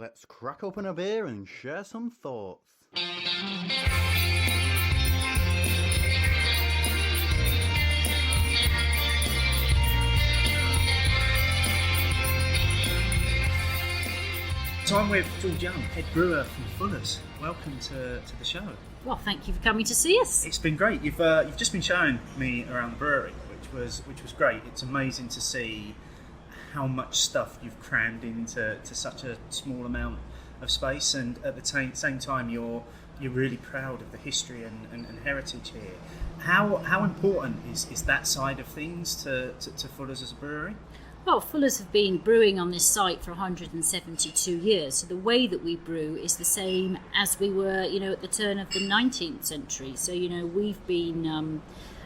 Let's crack open a beer and share some thoughts. So I'm with Georgina Young, Head Brewer from Fuller's. Welcome to the show. Well, thank you for coming to see us. It's been great. You've just been showing me around the brewery, which was great. It's amazing to see how much stuff you've crammed into such a small amount of space, and at the same time you're really proud of the history and heritage here. How important is that side of things to Fuller's as a brewery? Well, Fuller's have been brewing on this site for 172 years, so the way that we brew is the same as we were, at the turn of the 19th century. So, we've been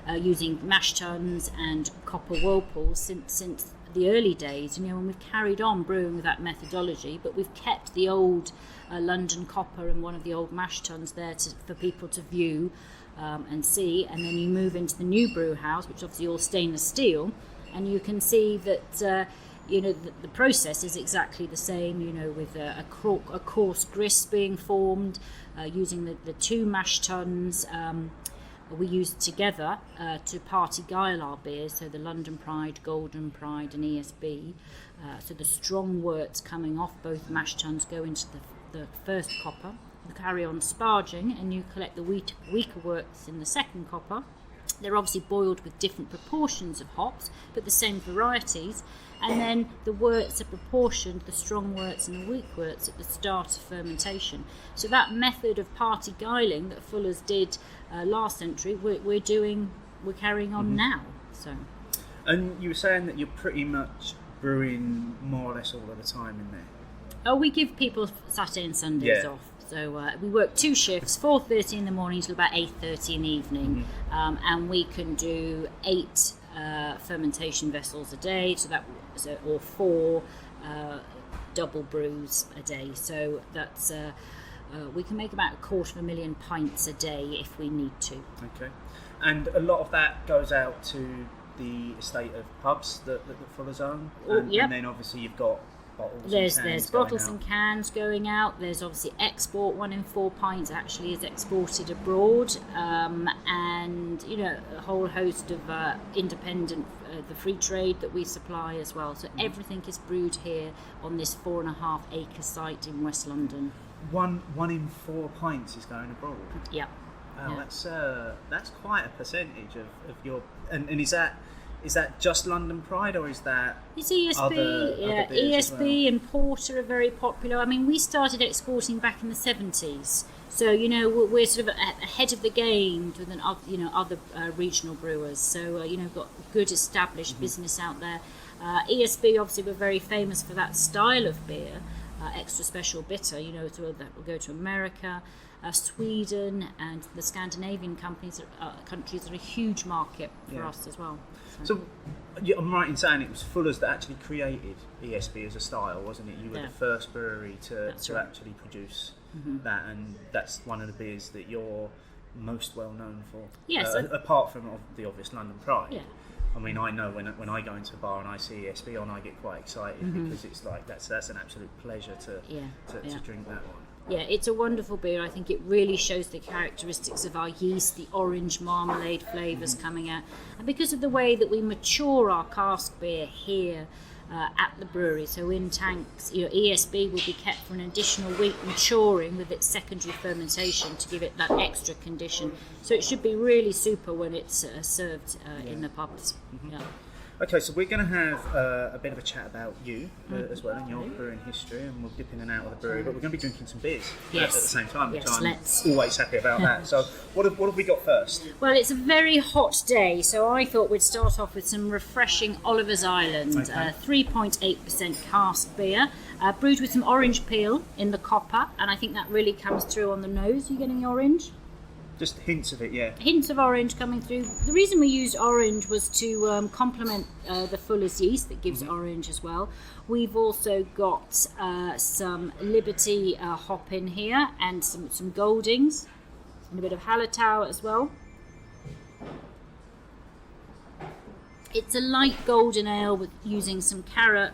using mash tuns and copper whirlpools since the early days, and we've carried on brewing with that methodology, but we've kept the old London copper and one of the old mash tuns there for people to view and see, and then you move into the new brew house, which is obviously all stainless steel. And you can see that, the process is exactly the same, with a coarse grist being formed, using the two mash tuns. We use together to party guile our beers, so the London Pride, Golden Pride and ESB. So the strong worts coming off both mash tuns go into the first copper. You carry on sparging and you collect the weaker worts in the second copper. They're obviously boiled with different proportions of hops, but the same varieties. And then the worts are proportioned, the strong worts and the weak worts, at the start of fermentation. So that method of party guiling that Fuller's did last century, we're carrying on now. So. And you were saying that you're pretty much brewing more or less all of the time in there. Oh, we give people Saturday and Sundays off. So we work 2 shifts, 4:30 in the morning till about 8:30 in the evening, and we can do 8 fermentation vessels a day, or 4 double brews a day. So that's we can make about 250,000 pints a day if we need to. Okay, and a lot of that goes out to the estate of pubs that Fuller's own, and then obviously you've got. There's bottles and cans going out. There's obviously export. 1 in 4 pints actually is exported abroad, and a whole host of independent, the free trade that we supply as well. So everything is brewed here on this 4.5 acre site in West London. One in 4 pints is going abroad. Yeah. Wow, yeah. That's quite a percentage of your. And is that just London Pride, or is that it's ESB? Other ESB well? And Porter are very popular. I mean, we started exporting back in the 70s, so we're sort of ahead of the game with other regional brewers. So we've got good established business out there. ESB obviously were very famous for that style of beer, extra special bitter. So that will go to America. Sweden and the Scandinavian countries are a huge market for us as well. So I'm right in saying it was Fuller's that actually created ESB as a style, wasn't it? You were the first brewery to actually produce that, and that's one of the beers that you're most well known for. Yes. Apart from the obvious London Pride. Yeah. I mean, I know when I go into a bar and I see ESB on, I get quite excited because it's like that's an absolute pleasure to drink that one. Yeah, it's a wonderful beer. I think it really shows the characteristics of our yeast, the orange marmalade flavours coming out. And because of the way that we mature our cask beer here at the brewery, so in tanks, ESB will be kept for an additional week maturing with its secondary fermentation to give it that extra condition. So it should be really super when it's served in the pubs. Yeah. Okay, so we're going to have a bit of a chat about you as well and your brewing history, and we'll dip in and out of the brewery, but we're going to be drinking some beers at the same time, which I'm always happy about that. So what have we got first? Well, it's a very hot day, so I thought we'd start off with some refreshing Oliver's Island, 3.8% cask beer, brewed with some orange peel in the copper, and I think that really comes through on the nose. Are you getting the orange? Just hints of it, yeah. Hints of orange coming through. The reason we used orange was to complement the Fuller's yeast that gives orange as well. We've also got some Liberty hop in here, and some Goldings, and a bit of Hallertau as well. It's a light golden ale with using some Cara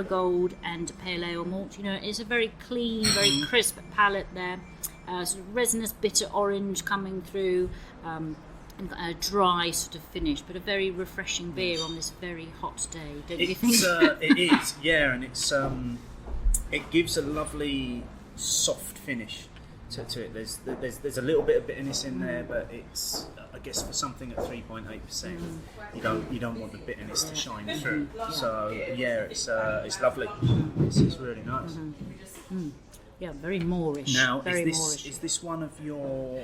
Gold and a pale ale malt. You know, it's a very clean, very crisp palate there. Sort of resinous bitter orange coming through, and a dry sort of finish, but a very refreshing beer on this very hot day, don't you think? It is, yeah, and it gives a lovely soft finish to it. There's a little bit of bitterness in there, but it's, I guess, for something at 3.8%, you don't want the bitterness to shine through. So yeah, it's lovely. It's really nice. Yeah, very moorish. Now, very is moorish. this one of your?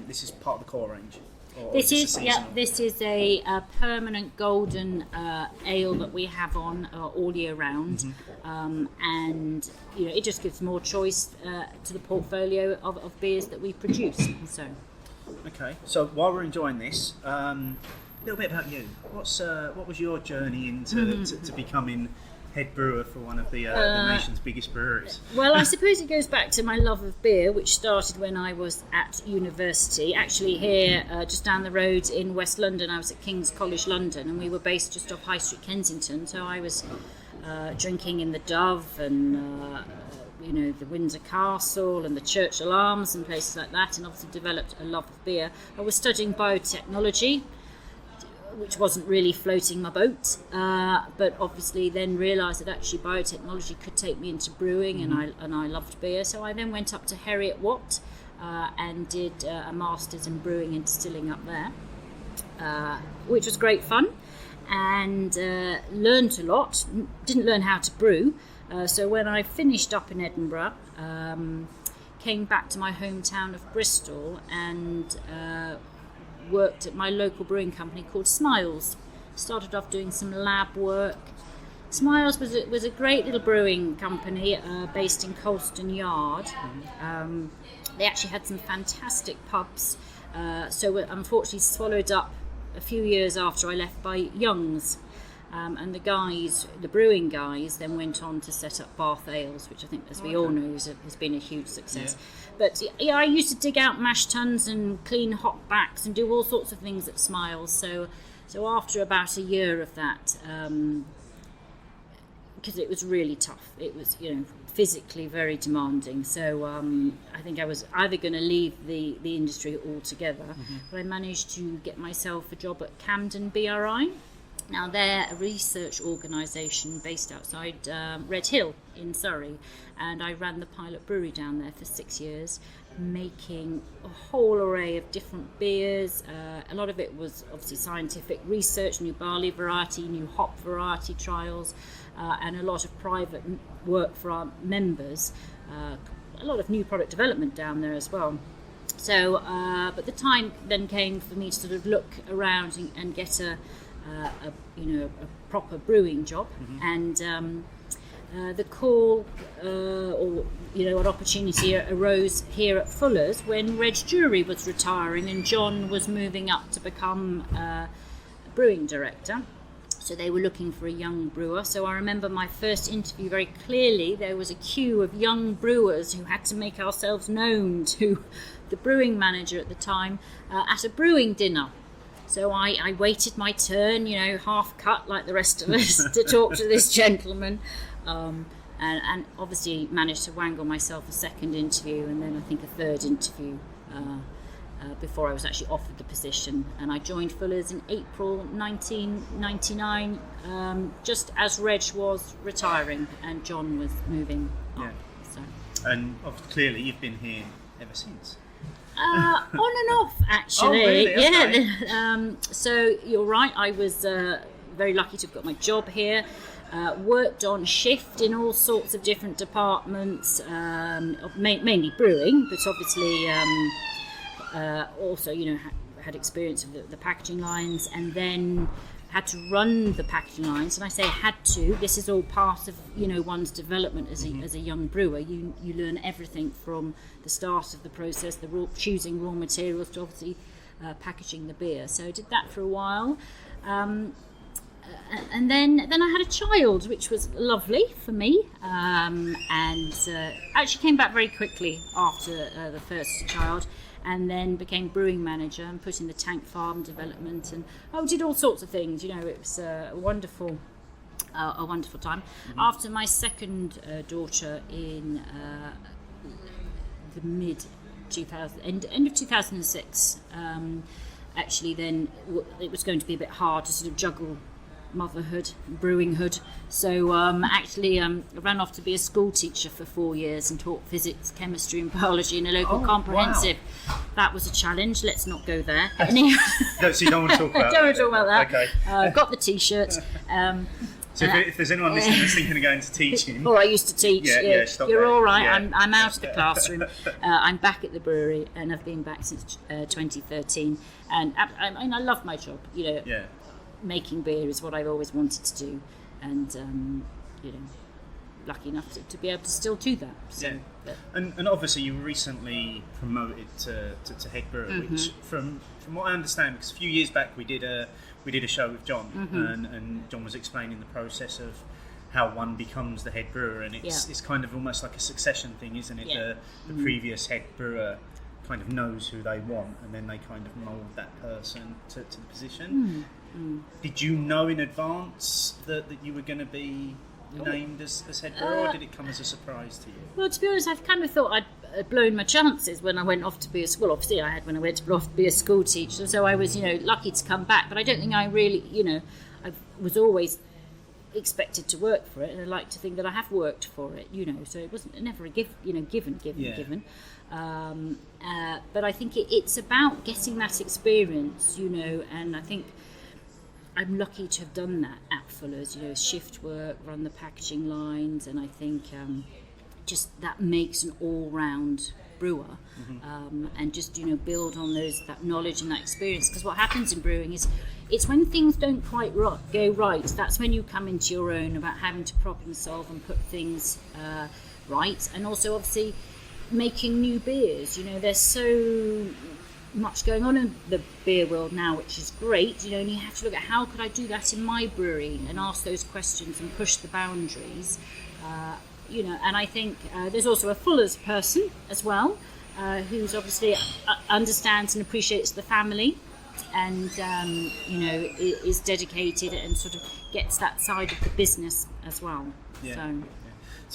This is part of the core range. Or This is is this a yeah. seasonal? This is a permanent golden ale that we have on all year round, and you know it just gives more choice to the portfolio of beers that we produce. So, Okay, so while we're enjoying this, a little bit about you. What was your journey into to becoming head brewer for one of the nation's biggest breweries? well, I suppose it goes back to my love of beer, which started when I was at university. Actually, here just down the road in West London, I was at King's College London, and we were based just off High Street, Kensington. So I was drinking in the Dove and you know, the Windsor Castle and the Churchill Arms and places like that, and obviously developed a love of beer. I was studying biotechnology, which wasn't really floating my boat, but obviously then realised that actually biotechnology could take me into brewing, and I loved beer. So I then went up to Heriot Watt and did a master's in brewing and distilling up there, which was great fun, and learned a lot. Didn't learn how to brew, so when I finished up in Edinburgh, came back to my hometown of Bristol and worked at my local brewing company called Smiles. Started off doing some lab work. Smiles was a great little brewing company based in Colston Yard. They actually had some fantastic pubs, so were unfortunately swallowed up a few years after I left by Young's. And the brewing guys, then went on to set up Bath Ales, which I think, as we all know, has been a huge success. Yeah. But yeah, I used to dig out mash tuns and clean hop backs and do all sorts of things at Smiles. So after about a year of that, because it was really tough, it was, you know, physically very demanding. So I think I was either going to leave the industry altogether, but I managed to get myself a job at Camden BRI. Now, they're a research organisation based outside Red Hill in Surrey, and I ran the pilot brewery down there for 6 years, making a whole array of different beers. A lot of it was obviously scientific research, new barley variety, new hop variety trials, and a lot of private work for our members. A lot of new product development down there as well. So, but the time then came for me to sort of look around and get a proper brewing job, and the call or an opportunity arose here at Fuller's when Reg Jury was retiring and John was moving up to become a brewing director. So they were looking for a young brewer. So I remember my first interview very clearly. There was a queue of young brewers who had to make ourselves known to the brewing manager at the time at a brewing dinner. So I waited my turn, half cut like the rest of us, to talk to this gentleman, and obviously managed to wangle myself a second interview, and then I think a third interview before I was actually offered the position. And I joined Fuller's in April 1999, just as Reg was retiring and John was moving up. Yeah. So. And clearly you've been here ever since. On and off, actually. Oh, really? Okay. Yeah. So you're right. I was very lucky to have got my job here. Worked on shift in all sorts of different departments, mainly brewing, but obviously also, had experience of the packaging lines, and then had to run the packaging lines. And I say had to. This is all part of one's development as a young brewer. You learn everything from the start of the process, choosing raw materials, to obviously packaging the beer. So I did that for a while. and then I had a child, which was lovely for me, and actually came back very quickly after the first child, and then became brewing manager and put in the tank farm development, and did all sorts of things. It was a wonderful time. After my second daughter in the end of 2006, actually then it was going to be a bit hard to sort of juggle motherhood, brewinghood. So actually I ran off to be a school teacher for 4 years and taught physics, chemistry and biology in a local comprehensive. Wow. That was a challenge. Let's not go there. So you don't want to talk about that? Don't want to talk about that. Okay. Got the T-shirt. So if there's anyone listening that's thinking of going to teaching... I used to teach. Stop You're there. all right. Yeah. I'm out of the classroom. I'm back at the brewery, and I've been back since 2013. And I love my job. Making beer is what I've always wanted to do, and lucky enough to be able to still do that. So, and obviously you were recently promoted to head brewer, which from what I understand, because a few years back we did a show with John, and John was explaining the process of how one becomes the head brewer, and it's kind of almost like a succession thing, isn't it? Yeah. The previous head brewer kind of knows who they want, and then they kind of mould that person to the position. Did you know in advance that you were going to be named as head brewer, or did it come as a surprise to you? Well, to be honest, I kind of thought I'd blown my chances when I went off to be a school. Obviously, I had when I went off to be a school teacher, so I was, lucky to come back. But I don't think I really, I was always expected to work for it, and I like to think that I have worked for it, So it wasn't never a given. But I think it's about getting that experience, and I think I'm lucky to have done that at Fuller's, shift work, run the packaging lines, and I think just that makes an all-round brewer, and just build on that knowledge and that experience. Because what happens in brewing is it's when things don't quite go right, that's when you come into your own about having to problem solve and put things right, and also obviously making new beers. There's so much going on in the beer world now, which is great, and you have to look at how could I do that in my brewery and ask those questions and push the boundaries, and I think there's also a Fuller's person as well, who's obviously understands and appreciates the family, and is dedicated and sort of gets that side of the business as well. So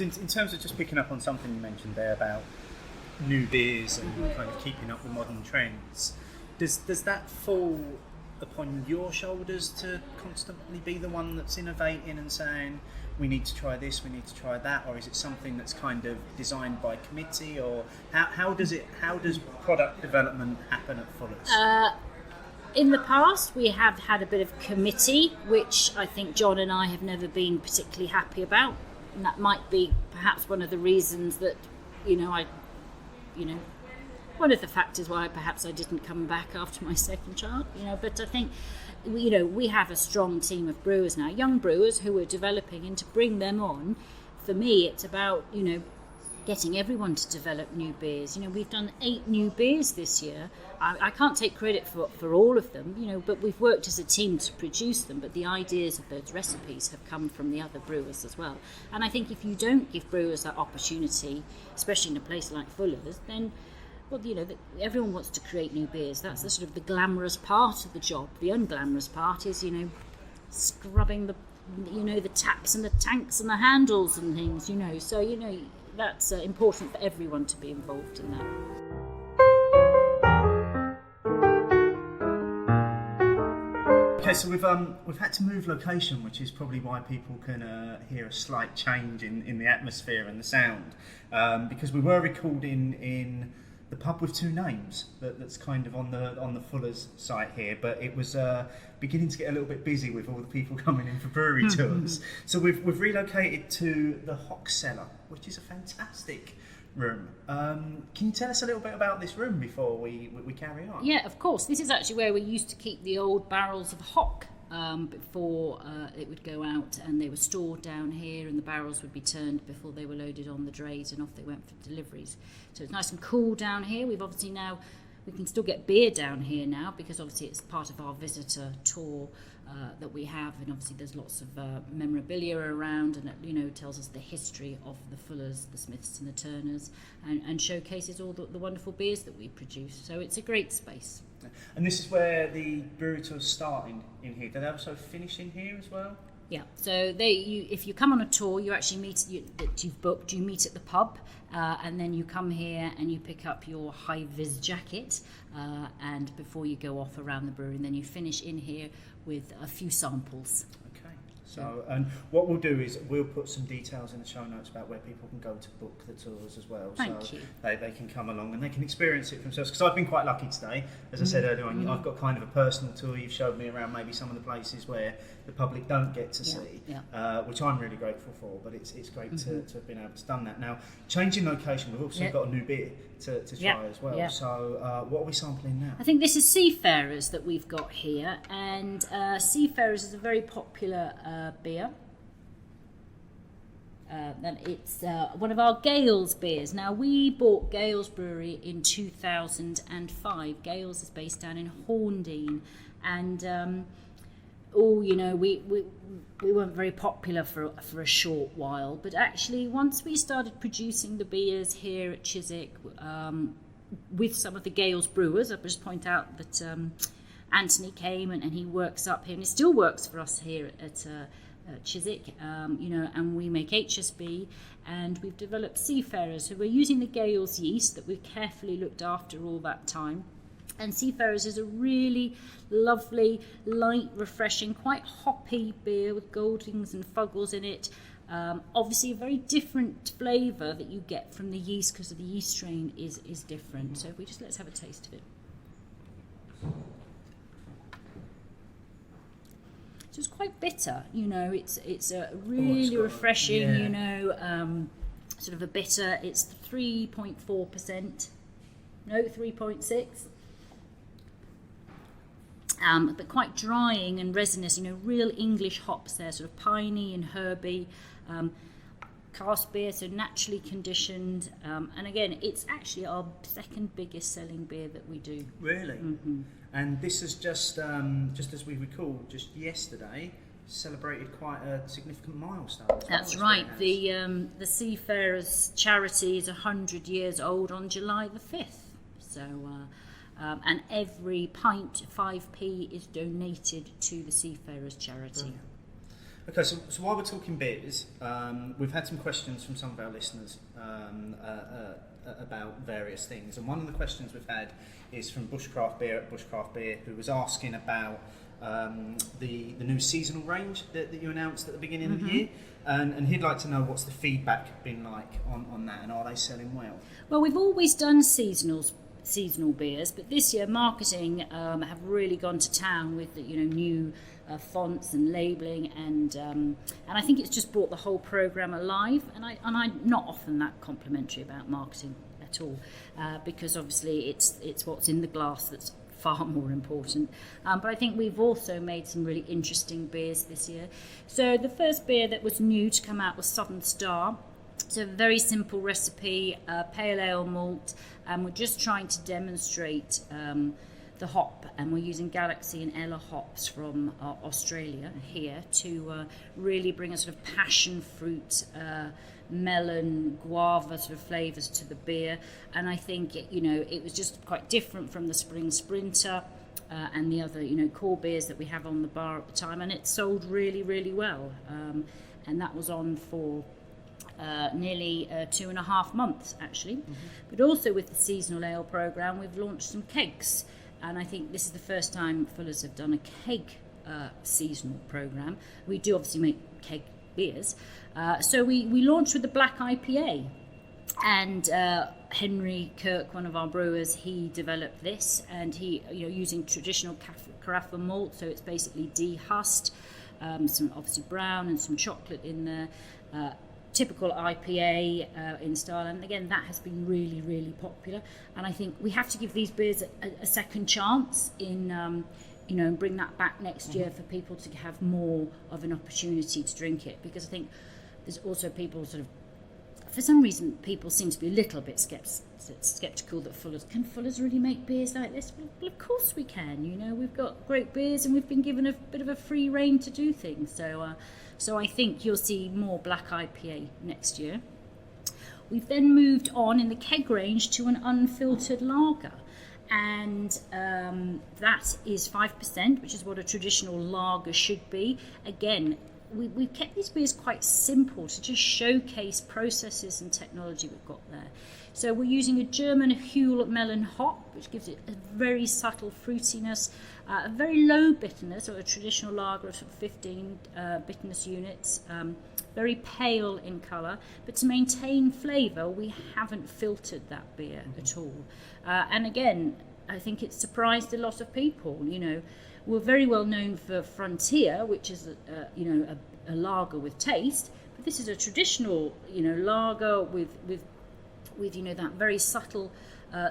in terms of just picking up on something you mentioned there about new beers and kind of keeping up with modern trends, does that fall upon your shoulders to constantly be the one that's innovating and saying we need to try this, we need to try that, or is it something that's kind of designed by committee, or how does product development happen at Fuller's? In the past we have had a bit of committee, which I think John and I have never been particularly happy about, and that might be perhaps one of the reasons that one of the factors why perhaps I didn't come back after my second child, but I think, we have a strong team of brewers now, young brewers who we're developing, and to bring them on, for me, it's about, getting everyone to develop new beers. We've done 8 new beers this year. I can't take credit for all of them, but we've worked as a team to produce them, but the ideas of those recipes have come from the other brewers as well. And I think if you don't give brewers that opportunity, especially in a place like Fuller's, then everyone wants to create new beers. That's the sort of the glamorous part of the job. The unglamorous part is, scrubbing the taps and the tanks and the handles and things, So, that's important for everyone to be involved in that. Okay, so we've had to move location, which is probably why people can hear a slight change in the atmosphere and the sound, because we were recording in the pub with 2 names that's kind of on the Fuller's site here, but it was beginning to get a little bit busy with all the people coming in for brewery tours. So we've relocated to the Hock Cellar, which is a fantastic room. Can you tell us a little bit about this room before we carry on? Yeah, of course. This is actually where we used to keep the old barrels of hock before it would go out, and they were stored down here, and the barrels would be turned before they were loaded on the drays, and off they went for deliveries. So it's nice and cool down here. We've obviously now We can still get beer down here now because obviously it's part of our visitor tour that we have, and obviously there's lots of memorabilia around, and it tells us the history of the Fullers, the Smiths and the Turners, and showcases all the wonderful beers that we produce. So it's a great space. And this is where the brewery tours start in here. Do they also finish in here as well? Yeah, so if you come on a tour, you actually that you've booked, you meet at the pub, and then you come here and you pick up your high-vis jacket, and before you go off around the brewery, and then you finish in here with a few samples. Okay. So, and what we'll do is we'll put some details in the show notes about where people can go to book the tours as well. Thank you. They can come along and they can experience it for themselves. Because I've been quite lucky today. As I said earlier on, I've got kind of a personal tour. You've showed me around maybe some of the places where the public don't get to see, which I'm really grateful for. But it's great to have been able to done that. Now, changing location, we've also got a new beer to try as well. So what are we sampling now? I think this is Seafarers that we've got here, and Seafarers is a very popular beer. And it's one of our Gales beers. Now, we bought Gales Brewery in 2005. Gales is based down in Horndean, and we weren't very popular for a short while, but actually once we started producing the beers here at Chiswick with some of the Gales brewers, I'll just point out that Anthony came and he works up here, and he still works for us here at Chiswick, and we make HSB, and we've developed Seafarers. So we're using the Gales yeast that we've carefully looked after all that time. And Seafarers is a really lovely, light, refreshing, quite hoppy beer with goldings and fuggles in it. Obviously a very different flavour that you get from the yeast because the yeast strain is different. So let's have a taste of it. So it's quite bitter, it's a really refreshing, sort of a bitter. It's 3.4%, no, 3.6%. But quite drying and resinous, real English hops there, sort of piney and herby. Cask beer, so naturally conditioned. And again, it's actually our second biggest selling beer that we do. Really? Mm-hmm. And this is just as we recall, just yesterday, celebrated quite a significant milestone. That's right. The Seafarers charity is 100 years old on July the 5th. So... and every pint, 5p, is donated to the Seafarers charity. Okay, so while we're talking beers, we've had some questions from some of our listeners about various things, and one of the questions we've had is from Bushcraft Beer at Bushcraft Beer, who was asking about the new seasonal range that you announced at the beginning of the year, and he'd like to know what's the feedback been like on that, and are they selling well? Well, we've always done seasonal beers, but this year marketing have really gone to town with new fonts and labelling, and I think it's just brought the whole programme alive. And I'm not often that complimentary about marketing at all, because obviously it's what's in the glass that's far more important. But I think we've also made some really interesting beers this year. So the first beer that was new to come out was Southern Star. It's a very simple recipe, pale ale malt, and we're just trying to demonstrate the hop, and we're using Galaxy and Ella hops from Australia here to really bring a sort of passion fruit, melon, guava sort of flavours to the beer. And I think it was just quite different from the Spring Sprinter and the other core beers that we have on the bar at the time, and it sold really, really well. And that was on for nearly 2.5 months actually. But also with the seasonal ale programme, we've launched some kegs, and I think this is the first time Fuller's have done a keg seasonal programme. We do obviously make keg beers, so we launched with the Black IPA, and Henry Kirk, one of our brewers, he developed this, and he using traditional carafa malt, so it's basically dehusked, some obviously brown and some chocolate in there, typical IPA in style, and again that has been really, really popular. And I think we have to give these beers a second chance in and bring that back next year for people to have more of an opportunity to drink it, because I think there's also people sort of for some reason, people seem to be a little bit sceptical that can Fuller's really make beers like this? Well, of course we can. We've got great beers, and we've been given a bit of a free rein to do things. So I think you'll see more black IPA next year. We've then moved on in the keg range to an unfiltered lager, and that is 5%, which is what a traditional lager should be. Again, we've kept these beers quite simple to just showcase processes and technology we've got there. So we're using a German Huell melon hop, which gives it a very subtle fruitiness, a very low bitterness, or a traditional lager of 15 bitterness units, very pale in colour. But to maintain flavour, we haven't filtered that beer at all. And again, I think it surprised a lot of people. We're very well known for Frontier, which is a lager with taste, but this is a traditional lager with that very subtle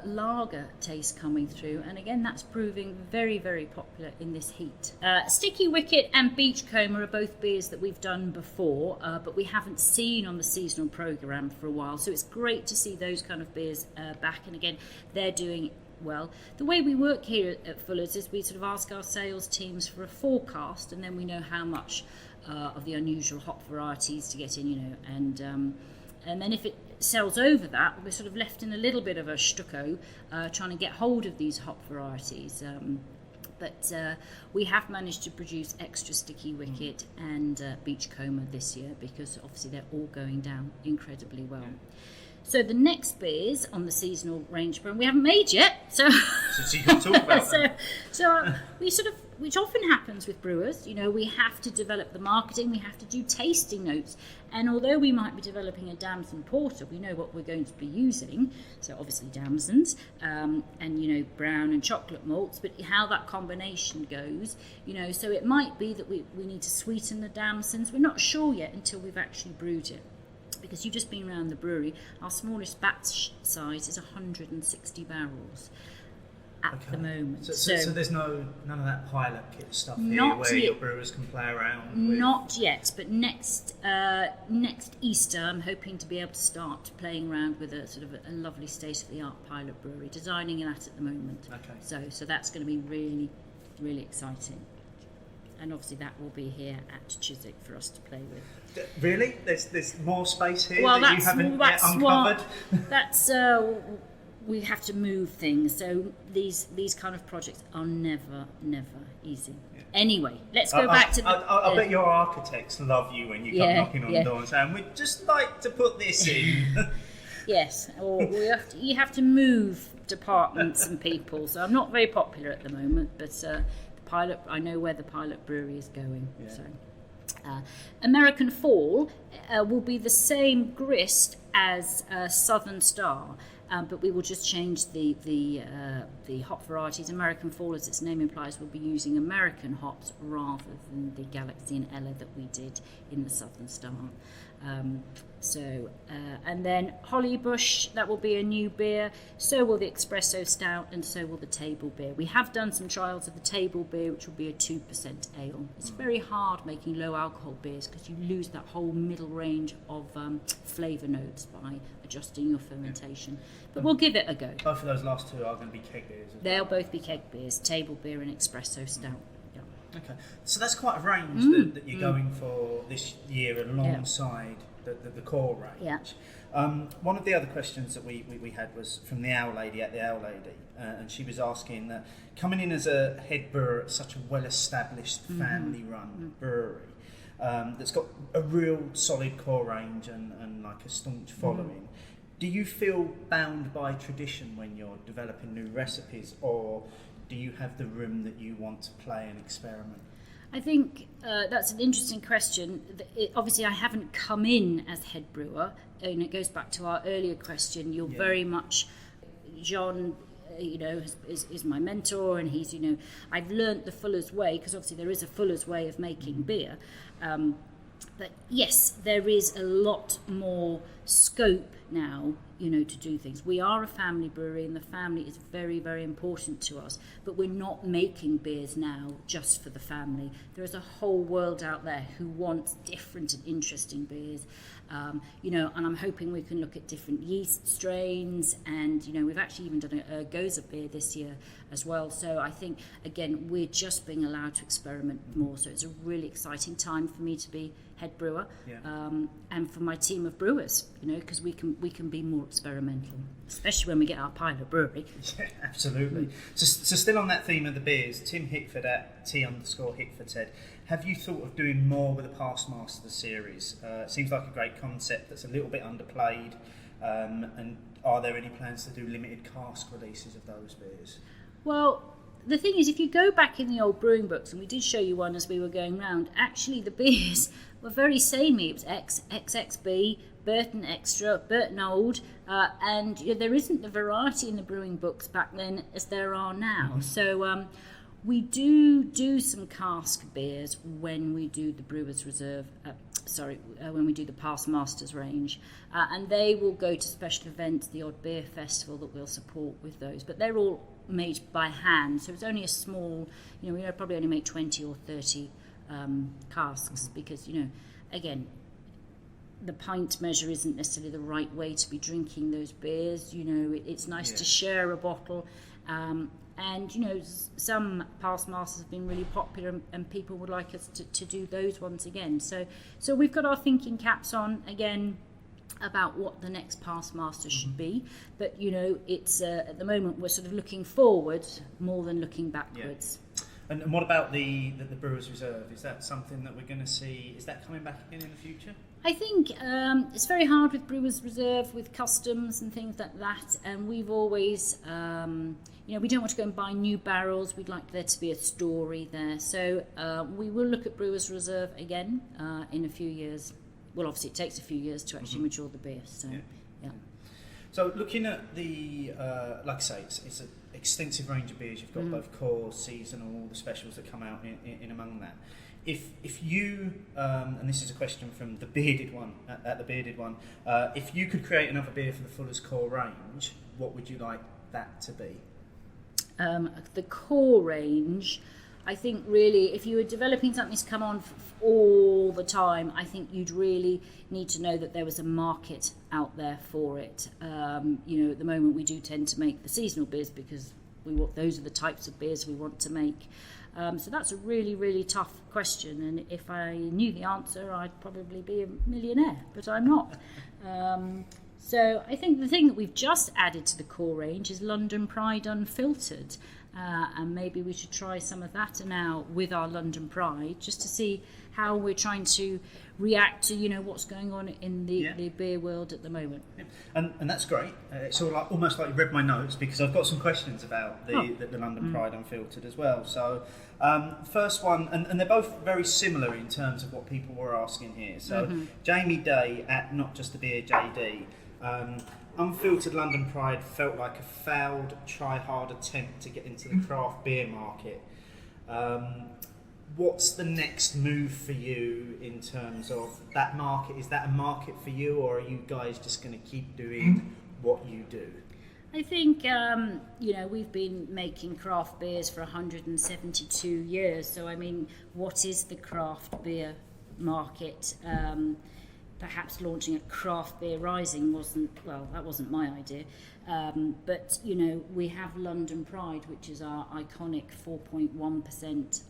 lager taste coming through, and again that's proving very, very popular in this heat. Sticky Wicket and Beachcomber are both beers that we've done before, but we haven't seen on the seasonal programme for a while, so it's great to see those kind of beers back, and again they're doing well. The way we work here at Fuller's is we sort of ask our sales teams for a forecast, and then we know how much of the unusual hop varieties to get in, and then if it sells over that, we're sort of left in a little bit of a stucco trying to get hold of these hop varieties. But we have managed to produce extra Sticky Wicket and Beachcomber this year, because obviously they're all going down incredibly well. So the next beers on the seasonal range program we haven't made yet, so you can talk about them. So we sort of, which often happens with brewers, we have to develop the marketing, we have to do tasting notes, and although we might be developing a damson porter, we know what we're going to be using. So obviously damsons, and brown and chocolate malts, but how that combination goes, so it might be that we need to sweeten the damsons. We're not sure yet until we've actually brewed it. Because you've just been around the brewery, our smallest batch size is 160 barrels at the moment. So there's none of that pilot kit stuff here where your brewers can play around with? Not yet, but next Easter I'm hoping to be able to start playing around with a sort of a lovely state-of-the-art pilot brewery, designing that at the moment. Okay. So that's going to be really, really exciting. And obviously that will be here at Chiswick for us to play with. Really? There's more space here that you haven't yet uncovered? We have to move things. So these kind of projects are never easy. Yeah. Anyway, let's go back to the... I bet your architects love you when you come knocking on the door and saying, we'd just like to put this in. Yes, or you have to move departments and people. So I'm not very popular at the moment, but... I know where the pilot brewery is going. Yeah. So, American Fall will be the same grist as Southern Star, but we will just change the hop varieties. American Fall, as its name implies, will be using American hops rather than the Galaxy and Ella that we did in the Southern Star. And then Hollybush, that will be a new beer. So will the Espresso Stout, and so will the Table Beer. We have done some trials of the Table Beer, which will be a 2% ale. It's very hard making low alcohol beers because you lose that whole middle range of flavour notes by adjusting your fermentation. But we'll give it a go. Both of those last two are going to be keg beers. They'll both be keg beers, Table Beer and Espresso Stout. Yeah. Okay, so that's quite a range that you're going for this year alongside the core range. Yeah. One of the other questions that we had was from the Owl Lady at the Owl Lady, and she was asking that coming in as a head brewer at such a well-established family-run brewery that's got a real solid core range and like a staunch following, do you feel bound by tradition when you're developing new recipes, or do you have the room that you want to play and experiment? I think that's an interesting question. Obviously, I haven't come in as head brewer, and it goes back to our earlier question. You're very much, John, is my mentor, and he's, I've learnt the Fuller's way, because obviously there is a Fuller's way of making beer. But yes, there is a lot more scope now to do things. We are a family brewery, and the family is very, very important to us. But we're not making beers now just for the family. There is a whole world out there who wants different and interesting beers. And I'm hoping we can look at different yeast strains, and we've actually even done a Goza beer this year as well. So I think, again, we're just being allowed to experiment more. So it's a really exciting time for me to be head brewer, and for my team of brewers, because we can be more experimental, especially when we get our pilot brewery. Yeah, absolutely. So still on that theme of the beers, Tim Hickford at T_Hickford said, have you thought of doing more with the Past Masters series? Seems like a great concept that's a little bit underplayed. And are there any plans to do limited cask releases of those beers? Well, the thing is, if you go back in the old brewing books, and we did show you one as we were going round, actually the beers were very samey. It was XXB, Burton Extra, Burton Old, and there isn't the variety in the brewing books back then as there are now. Mm-hmm. So we do some cask beers when we do the Brewers Reserve, when we do the Past Masters range, and they will go to special events, the odd beer festival that we'll support with those, but they're all made by hand, so it's only a small, we probably only make 20 or 30 casks, because again, the pint measure isn't necessarily the right way to be drinking those beers. It's nice to share a bottle, and some Past Masters have been really popular, and people would like us to do those ones again. So we've got our thinking caps on again about what the next Past Master should be, but it's at the moment we're sort of looking forward more than looking backwards. And what about the Brewers Reserve? Is that something that we're going to see? Is that coming back again in the future? I think it's very hard with Brewers Reserve, with customs and things like that, and we've always we don't want to go and buy new barrels. We'd like there to be a story there, so we will look at Brewers Reserve again in a few years. Well, obviously it takes a few years to actually mature the beer, so yeah. So looking at the, like I say, it's an extensive range of beers. You've got both core, seasonal, all the specials that come out in among that. If you, and this is a question from the Bearded One, at the Bearded One, if you could create another beer for the Fuller's Core range, what would you like that to be? The core range, I think really, if you were developing something to come on all the time, I think you'd really need to know that there was a market out there for it. At the moment we do tend to make the seasonal beers because those are the types of beers we want to make. So that's a really, really tough question, and if I knew the answer, I'd probably be a millionaire, but I'm not. So I think the thing that we've just added to the core range is London Pride Unfiltered. And maybe we should try some of that now with our London Pride, just to see how we're trying to react to what's going on in the beer world at the moment. Yeah. And that's great. It's almost like you read my notes, because I've got some questions about the London Pride Unfiltered as well. So first one, and they're both very similar in terms of what people were asking here. So Jamie Day at Not Just a Beer JD. Unfiltered London Pride felt like a failed try-hard attempt to get into the craft beer market. What's the next move for you in terms of that market? Is that a market for you, or are you guys just going to keep doing what you do? I think, we've been making craft beers for 172 years. So, I mean, what is the craft beer market? Perhaps launching a craft beer rising that wasn't my idea. But, we have London Pride, which is our iconic 4.1%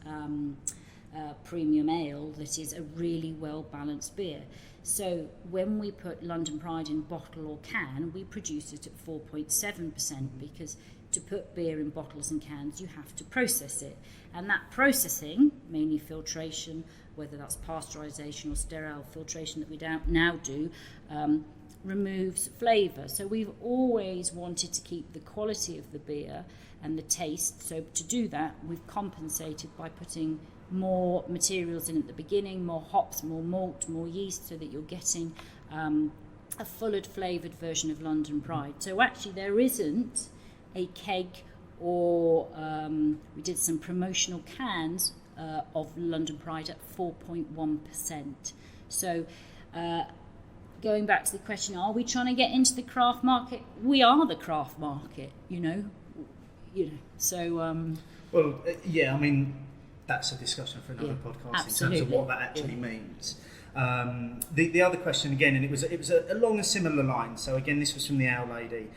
premium ale that is a really well-balanced beer. So when we put London Pride in bottle or can, we produce it at 4.7%, because to put beer in bottles and cans, you have to process it. And that processing, mainly filtration, whether that's pasteurisation or sterile filtration that we now do, removes flavour. So we've always wanted to keep the quality of the beer and the taste. So to do that, we've compensated by putting more materials in at the beginning, more hops, more malt, more yeast, so that you're getting a fullered flavoured version of London Pride. So actually there isn't a keg or we did some promotional cans of London Pride at 4.1%. So going back to the question, are we trying to get into the craft market? We are the craft market, you know. So. Well, yeah, I mean, that's a discussion for another podcast absolutely. in terms of what that actually means. The other question again, and it was along a similar line. So again, this was from the Owl Lady.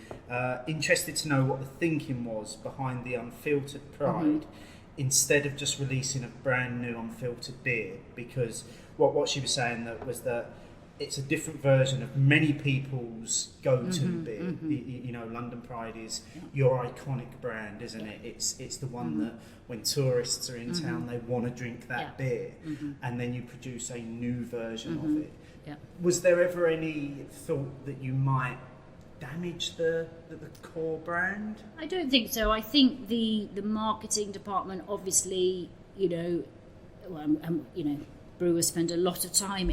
Interested to know what the thinking was behind the Unfiltered Pride, instead of just releasing a brand new unfiltered beer, because what she was saying was that it's a different version of many people's go-to beer. You know, London Pride is your iconic brand, isn't it? It's the one that when tourists are in town, they want to drink that beer, and then you produce a new version of it. Yeah. Was there ever any thought that you might damage the core brand? I don't think so. I think the marketing department, obviously, you know, brewers spend a lot of time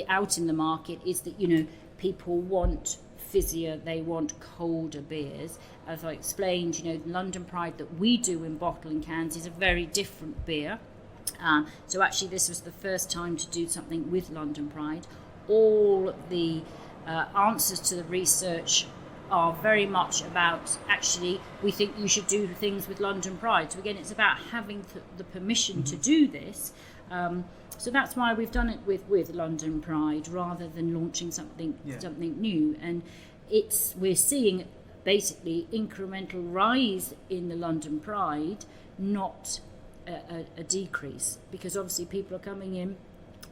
out in the market, is that, you know, people want fizzier, they want colder beers. As I explained, you know, London Pride that we do in bottle and cans is a very different beer. So actually this was the first time to do something with London Pride. All the answers to the research are very much about, actually, we think you should do things with London Pride. So again, it's about having the permission to do this. So that's why we've done it with London Pride rather than launching something new. And we're seeing basically incremental rise in the London Pride, not a decrease, because obviously people are coming in,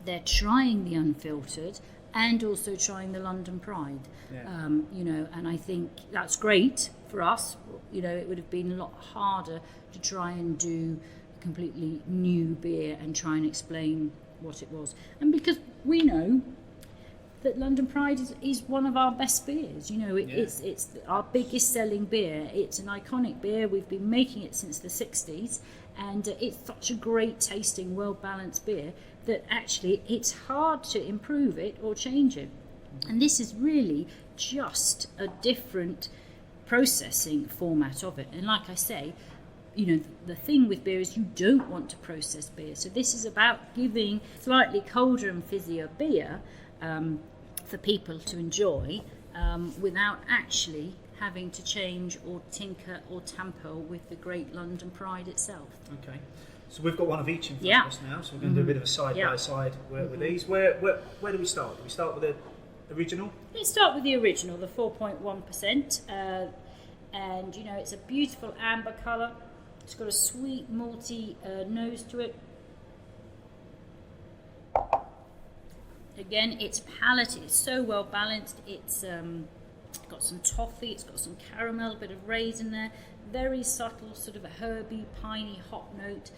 they're trying the Unfiltered and also trying the London Pride. You know, and I think that's great for us. You know, it would have been a lot harder to try and do completely new beer and try and explain what it was. And because we know that London Pride is one of our best beers, you know, it's our biggest selling beer. It's an iconic beer. We've been making it since the 60s, and it's such a great tasting, well balanced beer that actually it's hard to improve it or change it. And this is really just a different processing format of it. And like I say, you know, the thing with beer is you don't want to process beer. So this is about giving slightly colder and fizzier beer for people to enjoy without actually having to change or tinker or tamper with the great London Pride itself. Okay. So we've got one of each in front of us now, so we're going to do a bit of a side-by-side with these. Where do we start? Do we start with the original? Let's start with the original, the 4.1%. And, you know, it's a beautiful amber colour. It's got a sweet malty nose to it. Again, its palate is so well balanced. It's got some toffee, it's got some caramel, a bit of raisin there. Very subtle, sort of a herby, piney hop note.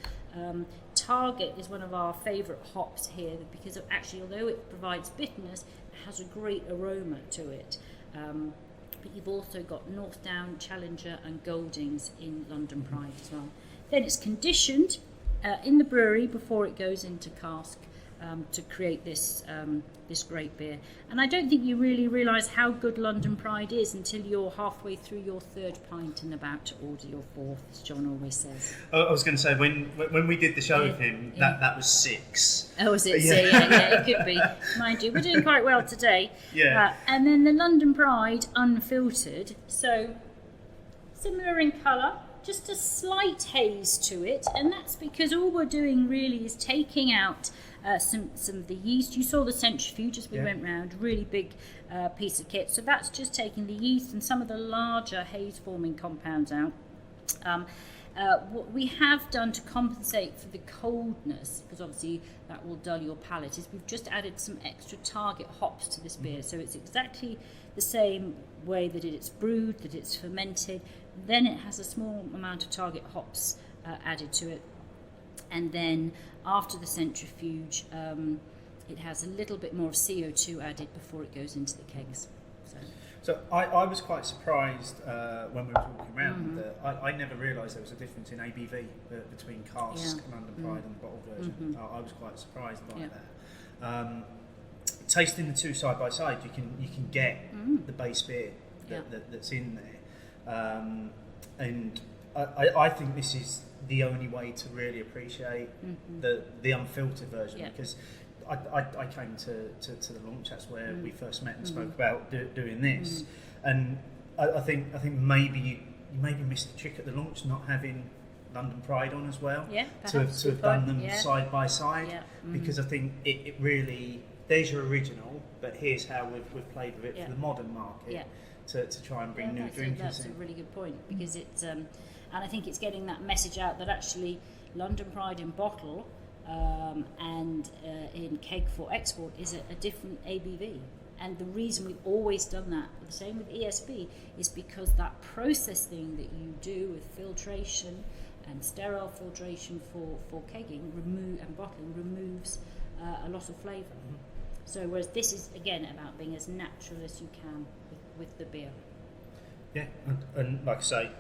Target is one of our favourite hops here because actually, although it provides bitterness, it has a great aroma to it. But you've also got North Down, Challenger and Goldings in London Pride as well. Then it's conditioned in the brewery before it goes into cask to create this great beer. And I don't think you really realise how good London Pride is until you're halfway through your third pint and about to order your fourth, as John always says. I was going to say, when we did the show with him, that was 6. Oh, was it? Yeah, it could be. Mind you, we're doing quite well today. Yeah. And then the London Pride Unfiltered. So similar in colour, just a slight haze to it, and that's because all we're doing really is taking out some of the yeast. You saw the centrifuge as we went round, really big piece of kit. So that's just taking the yeast and some of the larger haze forming compounds out. What we have done to compensate for the coldness, because obviously that will dull your palate, is we've just added some extra Target hops to this beer. So it's exactly the same way that it's brewed, that it's fermented. Then it has a small amount of Target hops added to it. And then after the centrifuge, it has a little bit more of CO2 added before it goes into the kegs. So I was quite surprised when we were walking around that I never realised there was a difference in ABV between cask and London Pride and the bottled version. I was quite surprised by that. Tasting the two side by side, you can get the base beer that's in there, and I think this is the only way to really appreciate the unfiltered version, because I came to the launch. That's where we first met and spoke about doing this, and I think maybe you maybe missed the trick at the launch, not having London Pride on as well. Yeah, to have done them side by side, because I think it really, there's your original, but here's how we've played with it for the modern market to try and bring new drinkers in. That's a really good point, because it's and I think it's getting that message out that actually London Pride in bottle and in keg for export is a different ABV. And the reason we've always done that, the same with ESB, is because that processing that you do with filtration and sterile filtration for kegging and bottling removes a lot of flavour. So whereas this is again about being as natural as you can with the beer. Yeah, and like I say,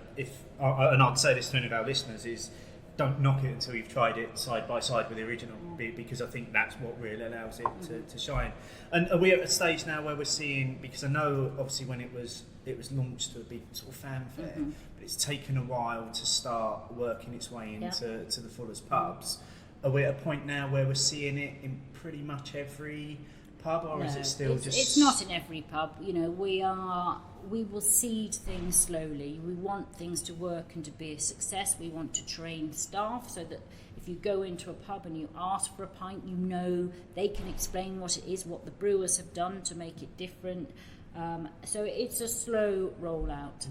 and I'd say this to any of our listeners, is don't knock it until you've tried it side by side with the original, because I think that's what really allows it to shine. And are we at a stage now where we're seeing, because I know obviously when it was launched to a big sort of fanfare, but it's taken a while to start working its way into the Fuller's pubs. Are we at a point now where we're seeing it in pretty much every pub, or is it still just... It's not in every pub. You know, we will seed things slowly. We want things to work and to be a success. We want to train staff so that if you go into a pub and you ask for a pint, you know they can explain what it is, what the brewers have done to make it different. So it's a slow rollout.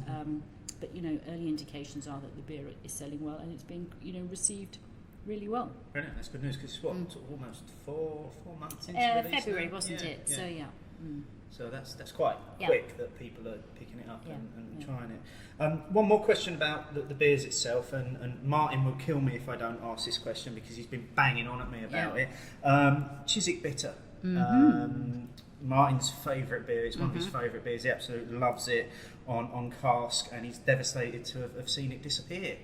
But, you know, early indications are that the beer is selling well and it's being, you know, received really well. Brilliant, that's good news, because it's what, sort of almost four months into release February, now? wasn't it? So So that's quite quick that people are picking it up and trying it. One more question about the beers itself, and Martin will kill me if I don't ask this question because he's been banging on at me about it. Chiswick Bitter. Martin's favourite beer. It's one of his favourite beers. He absolutely loves it on cask, and he's devastated to have seen it disappear.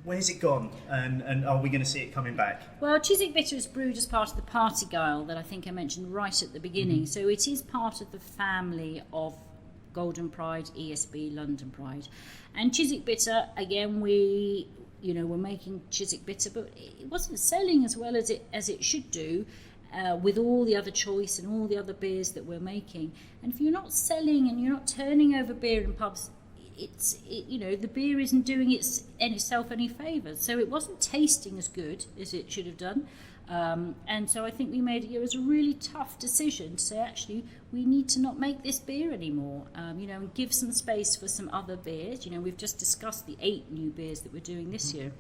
Where's it gone, and are we going to see it coming back? Well, Chiswick Bitter is brewed as part of the Party Guile that I think I mentioned right at the beginning. So it is part of the family of Golden Pride, ESB, London Pride. And Chiswick Bitter, again, we're making Chiswick Bitter, but it wasn't selling as well as it should do. With all the other choice and all the other beers that we're making. And if you're not selling and you're not turning over beer in pubs, the beer isn't doing itself any favours. So it wasn't tasting as good as it should have done. And so I think we made it was a really tough decision to say, actually, we need to not make this beer anymore, and give some space for some other beers. We've just discussed the 8 new beers that we're doing this year.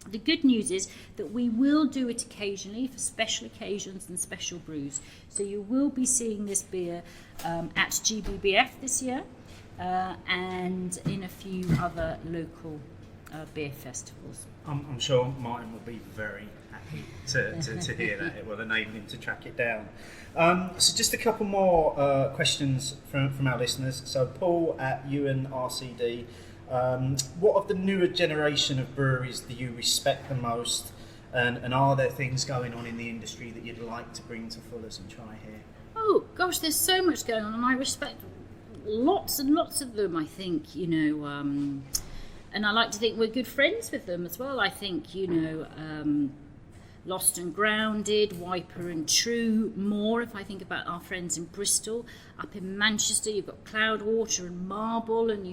The good news is that we will do it occasionally for special occasions and special brews. So you will be seeing this beer at GBBF this year and in a few other local beer festivals. I'm sure Martin will be very happy to hear that. It will enable him to track it down. So just a couple more questions from our listeners. So Paul at UNRCD. What of the newer generation of breweries do you respect the most, and are there things going on in the industry that you'd like to bring to Fuller's and try here? Oh gosh, there's so much going on, and I respect lots and lots of them, I think, and I like to think we're good friends with them as well. I think, Lost and Grounded, Wiper and True, more if I think about our friends in Bristol. Up in Manchester, you've got Cloudwater and Marble, and,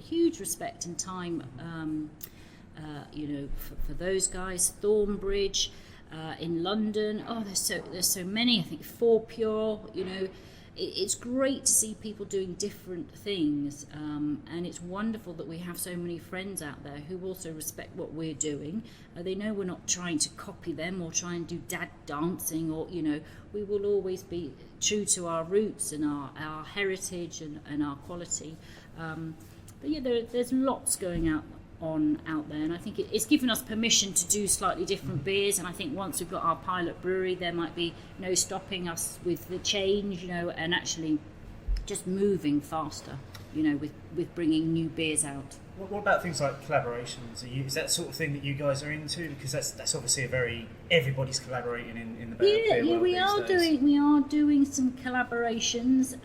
huge respect and time, for those guys. Thornbridge, in London, there's so many. I think 4 Pure, it's great to see people doing different things, and it's wonderful that we have so many friends out there who also respect what we're doing. They know we're not trying to copy them or try and do dad dancing, or we will always be true to our roots and our heritage and our quality. But yeah, there's lots going on out there, and I think it's given us permission to do slightly different beers, and I think once we've got our pilot brewery, there might be no stopping us with the change, and actually just moving faster, with bringing new beers out. What about things like collaborations? Is that sort of thing that you guys are into? Because that's obviously everybody's collaborating in the beer world we are days. doing some collaborations.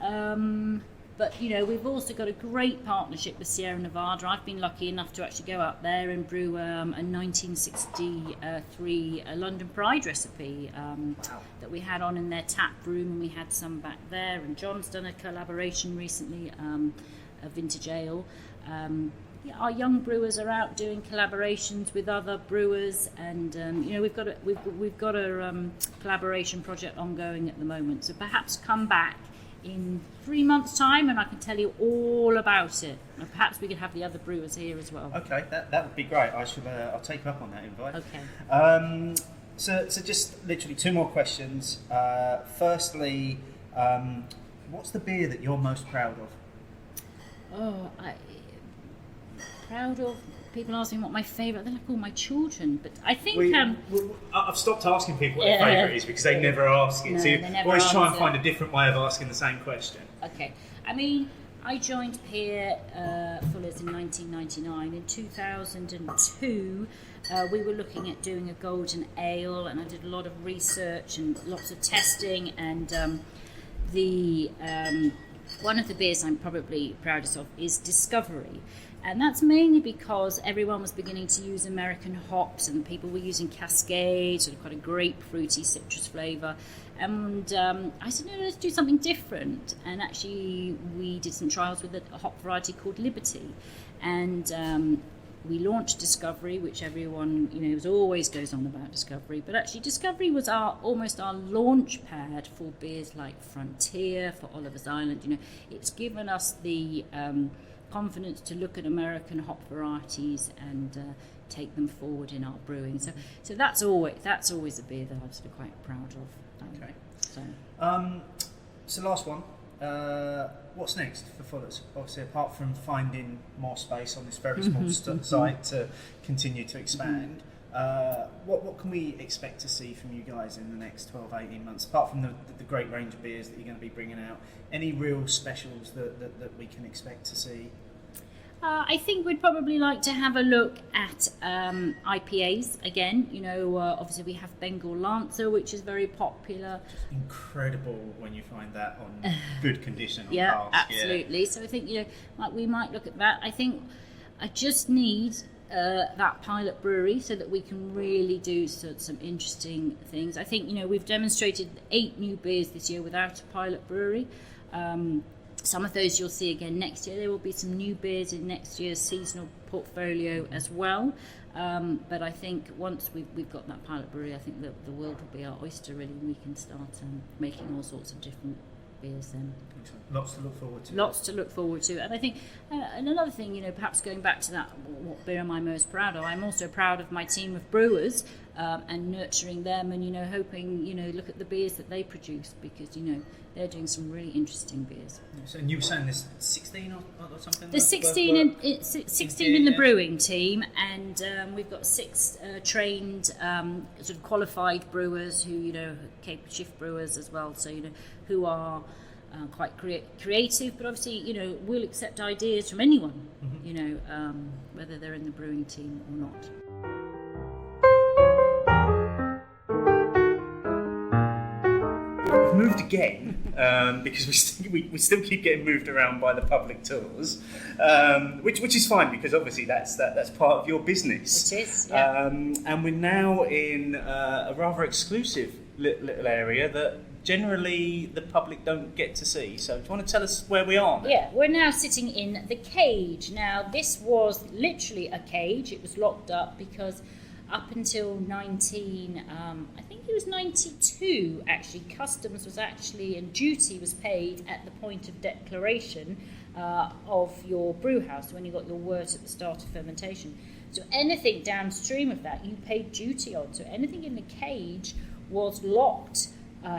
But we've also got a great partnership with Sierra Nevada. I've been lucky enough to actually go up there and brew a 1963 London Pride recipe that we had on in their tap room, and we had some back there. And John's done a collaboration recently, a vintage ale. Our young brewers are out doing collaborations with other brewers, and we've got a collaboration project ongoing at the moment. So perhaps come back in 3 months' time, and I can tell you all about it. And perhaps we could have the other brewers here as well. Okay, that would be great. I'll take you up on that invite. Okay. So just literally 2 more questions. Firstly, what's the beer that you're most proud of? Proud of. People ask me what my favourite. They're like all my children, but I think I've stopped asking people what their favourite is because they never ask it. No, So you always try and find a different way of asking the same question. Okay, I mean, I joined here Fuller's in 1999. In 2002, we were looking at doing a golden ale, and I did a lot of research and lots of testing. And one of the beers I'm probably proudest of is Discovery. And that's mainly because everyone was beginning to use American hops, and people were using Cascade, sort of quite a grapefruity citrus flavour. And I said, no, let's do something different. And actually, we did some trials with a hop variety called Liberty. And we launched Discovery, which everyone, always goes on about Discovery. But actually, Discovery was almost our launch pad for beers like Frontier, for Oliver's Island. It's given us the confidence to look at American hop varieties and take them forward in our brewing. So that's always a beer that I'm sort of quite proud of. Okay. So last one. What's next for Fuller's? Obviously, apart from finding more space on this very small site to continue to expand, what can we expect to see from you guys in the next 12, 18 months? Apart from the great range of beers that you're going to be bringing out, any real specials that we can expect to see? I think we'd probably like to have a look at IPAs again. Obviously we have Bengal Lancer, which is very popular. Incredible when you find that on good condition on Yeah, cask. absolutely. Yeah. So I think we might look at that. I think I just need that pilot brewery so that we can really do some interesting things. I think we've demonstrated 8 new beers this year without a pilot brewery. Some of those you'll see again next year. There will be some new beers in next year's seasonal portfolio as well. But I think once we've got that pilot brewery, I think that the world will be our oyster really, and we can start making all sorts of different beers then. Lots to look forward to. Lots to look forward to. And I think, and another thing, perhaps going back to that, what beer am I most proud of? I'm also proud of my team of brewers and nurturing them and, hoping, look at the beers that they produce because, they're doing some really interesting beers. So, and you were saying there's 16 or something? There's 16 in the brewing team, and we've got 6 trained, sort of qualified brewers who, shift brewers as well, so, who are quite creative, but obviously, we'll accept ideas from anyone, whether they're in the brewing team or not. We've moved again because we still keep getting moved around by the public tours, which is fine because obviously that's part of your business. It is, yeah. And we're now in a rather exclusive little area that generally the public don't get to see. So do you want to tell us where we are now? Yeah, we're now sitting in the cage. Now this was literally a cage. It was locked up because up until 92 actually, customs was actually, and duty was paid at the point of declaration of your brew house when you got your wort at the start of fermentation. So anything downstream of that you paid duty on. So anything in the cage was locked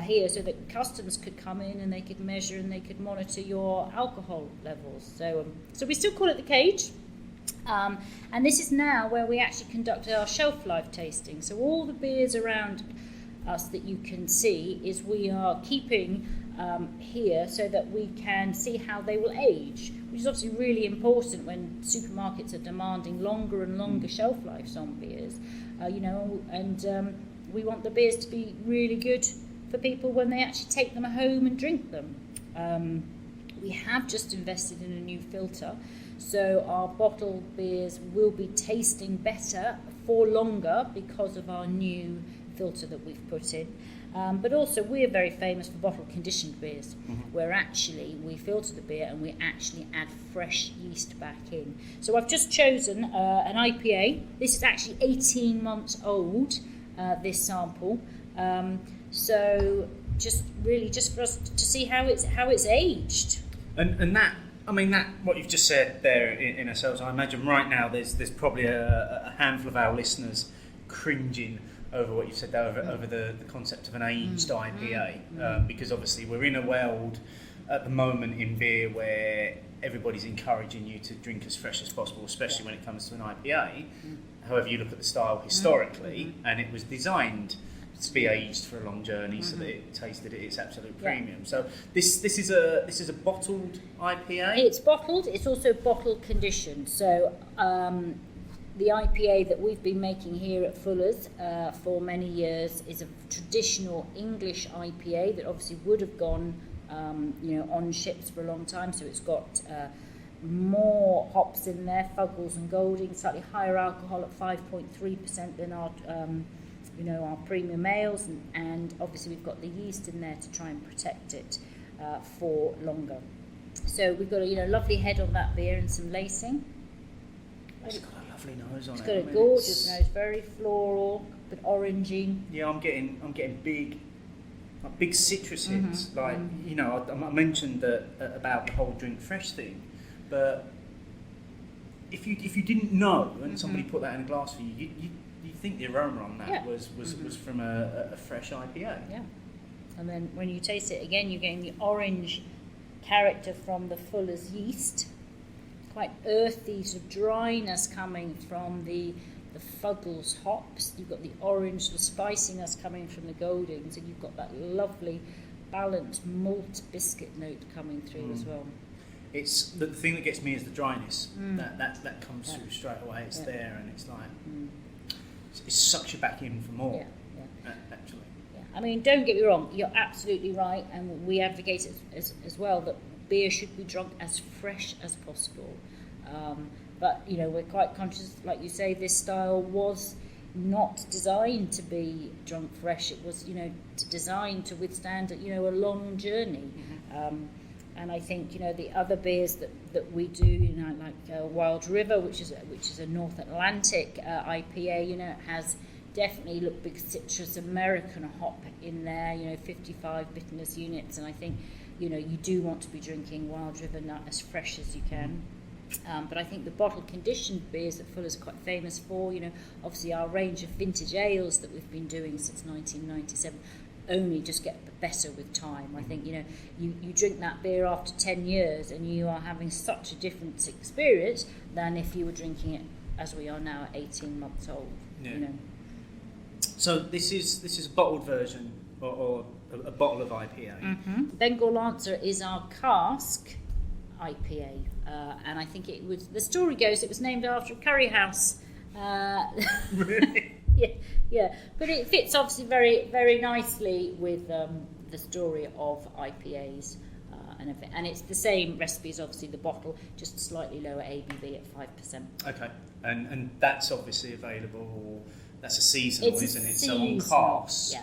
here so that customs could come in and they could measure and they could monitor your alcohol levels. So we still call it the cage. And this is now where we actually conducted our shelf life tasting. So all the beers around us that you can see is we are keeping here so that we can see how they will age, which is obviously really important when supermarkets are demanding longer and longer shelf lives on beers. We want the beers to be really good for people when they actually take them home and drink them. We have just invested in a new filter, so our bottled beers will be tasting better for longer because of our new filter that we've put in. But also we're very famous for bottle conditioned beers, where actually we filter the beer and we actually add fresh yeast back in. So I've just chosen an IPA. This is actually 18 months old, this sample. So just for us to see how it's aged. And that, I mean, that what you've just said there in ourselves, I imagine right now there's probably a handful of our listeners cringing over what you've said there, over the concept of an aged IPA, because obviously we're in a world at the moment in beer where everybody's encouraging you to drink as fresh as possible, especially when it comes to an IPA. However, you look at the style historically, and it was designed to be aged for a long journey so that it tasted at its absolute premium. So this is a bottled IPA. It's bottled. It's also bottle conditioned. So the IPA that we've been making here at Fuller's for many years is a traditional English IPA that obviously would have gone on ships for a long time. So it's got more hops in there, Fuggles and Golding, slightly higher alcohol at 5.3% than our premium ales, and obviously we've got the yeast in there to try and protect it for longer. So we've got a lovely head on that beer and some lacing. It's got a lovely nose on it. It's got a gorgeous nose, very floral, but orangey. Yeah, I'm getting big citrus hits. I mentioned that about the whole drink fresh thing, but if you didn't know and somebody put that in a glass for you, you'd think the aroma on that was from a fresh IPA. Yeah, and then when you taste it again, you're getting the orange character from the Fuller's yeast. Quite earthy, sort of dryness coming from the Fuggles hops. You've got the orange, the spiciness coming from the Goldings, and you've got that lovely balanced malt biscuit note coming through as well. It's the thing that gets me is the dryness. That comes through straight away. It's there, and it's like it sucks you back in for more. Actually. Yeah. I mean, don't get me wrong. You're absolutely right, and we advocate it as well that beer should be drunk as fresh as possible. But we're quite conscious, like you say, this style was not designed to be drunk fresh. It was designed to withstand a long journey. And I think the other beers that we do, like Wild River, which is a North Atlantic IPA, it has definitely big citrus American hop in there, 55 bitterness units, and I think you do want to be drinking Wild River nut as fresh as you can. But I think the bottle conditioned beers that Fuller's quite famous for, obviously our range of vintage ales that we've been doing since 1997 only just get better with time. I think you drink that beer after 10 years and you are having such a different experience than if you were drinking it as we are now at 18 months old. So this is a bottled version or a bottle of IPA. Bengal Lancer is our cask IPA, and I think the story goes it was named after a curry house. Really? Yeah, but it fits obviously very, very nicely with the story of IPAs, and it's the same recipe as obviously the bottle, just slightly lower ABV at 5%. Okay, and that's obviously available. That's a seasonal, isn't it? So on cask. Yeah.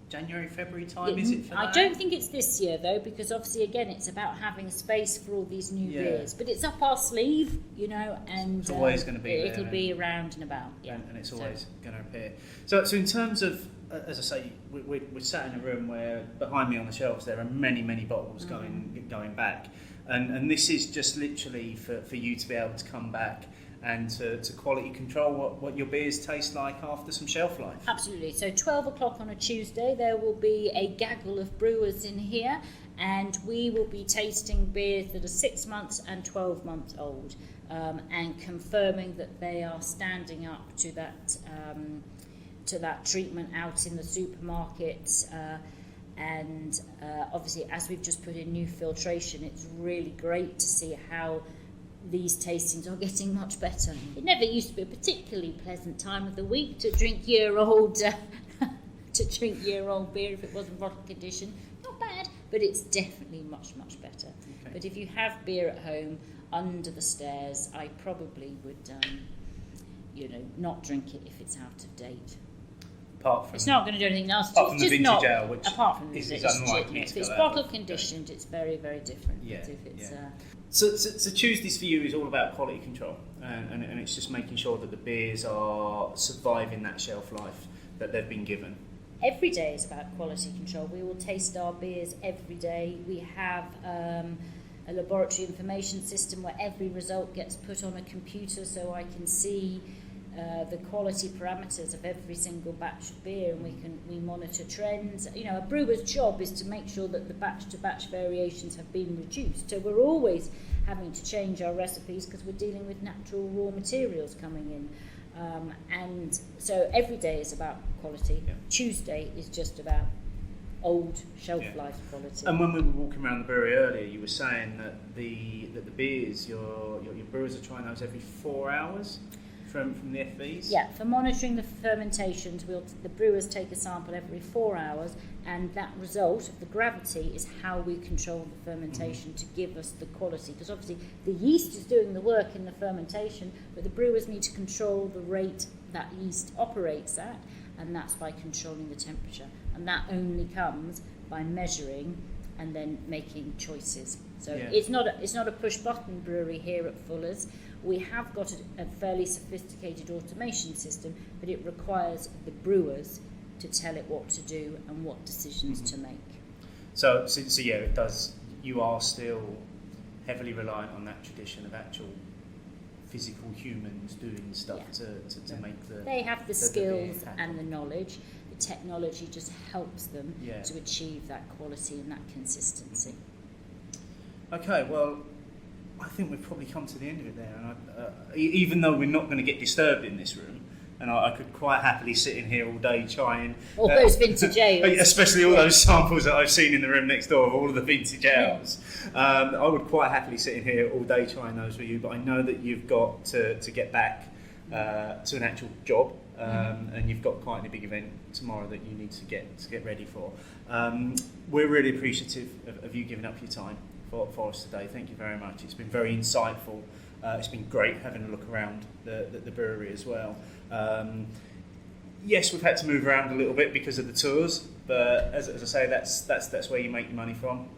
January, February time, is it for that? I don't think it's this year though, because obviously again it's about having space for all these new beers. But it's up our sleeve, and it's always going to be it'll be around and about. Yeah, and it's always going to appear. So in terms of, as I say, we're sat in a room where behind me on the shelves there are many bottles going back, and this is just literally for you to be able to come back and to quality control what your beers taste like after some shelf life. Absolutely. So 12 o'clock on a Tuesday, there will be a gaggle of brewers in here, and we will be tasting beers that are 6 months and 12 months old, and confirming that they are standing up to that treatment out in the supermarkets. And obviously, as we've just put in new filtration, it's really great to see how these tastings are getting much better. It never used to be a particularly pleasant time of the week to drink year-old beer if it wasn't bottle conditioned. Not bad, but it's definitely much, much better. Okay. But if you have beer at home under the stairs, I probably would, not drink it if it's out of date. Apart from It's not going to do anything else. apart from It's the just vintage not, ale, which apart from the is vintage, unlikely if to it's go out bottle of conditioned, it's very, very different. Yeah, But if it's, yeah. So Tuesdays for you is all about quality control, and it's just making sure that the beers are surviving that shelf life that they've been given. every day is about quality control. We will taste our beers every day. We have a laboratory information system where every result gets put on a computer, so I can see the quality parameters of every single batch of beer, and we monitor trends. You know, a brewer's job is to make sure that the batch to batch variations have been reduced. So we're always having to change our recipes because we're dealing with natural raw materials coming in. And so every day is about quality. Yeah. Tuesday is just about old shelf Yeah. life quality. And when we were walking around the brewery earlier, you were saying that the beers, your brewers are trying those every 4 hours from the FVs? Yeah, for monitoring the fermentations, the brewers take a sample every 4 hours, and that result of the gravity is how we control the fermentation to give us the quality. Because obviously the yeast is doing the work in the fermentation, but the brewers need to control the rate that yeast operates at, and that's by controlling the temperature. And that only comes by measuring and then making choices. So Yeah. it's not a push button brewery here at Fuller's. We have got a fairly sophisticated automation system, but it requires the brewers to tell it what to do and what decisions to make. So yeah, it does. You are still heavily reliant on that tradition of actual physical humans doing stuff to make the. They have the beer skills happen. and the knowledge. The technology just helps them Yeah. to achieve that quality and that consistency. Okay, well, I think we've probably come to the end of it there. And even though we're not going to get disturbed in this room, and I could quite happily sit in here all day trying... All those vintage ales. Especially all those samples that I've seen in the room next door of all of the vintage ales. I would quite happily sit in here all day trying those with you, but I know that you've got to get back to an actual job, and you've got quite a big event tomorrow that you need to get ready for. We're really appreciative of you giving up your time for us today. Thank you very much. It's been very insightful. It's been great having a look around the brewery as well. Yes, we've had to move around a little bit because of the tours, but as I say, that's where you make your money from.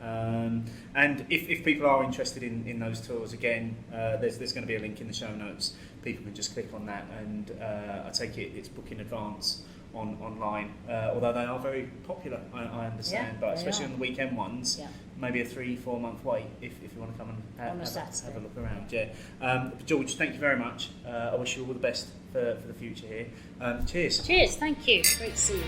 And if people are interested in those tours, again, there's going to be a link in the show notes. People can just click on that, and I take it it's book in advance online, although they are very popular, I understand, but especially on the weekend ones, maybe a 3-4 month wait if you want to come and have a look around. George, thank you very much. I wish you all the best for the future here. Cheers. Cheers, thank you. Great to see you.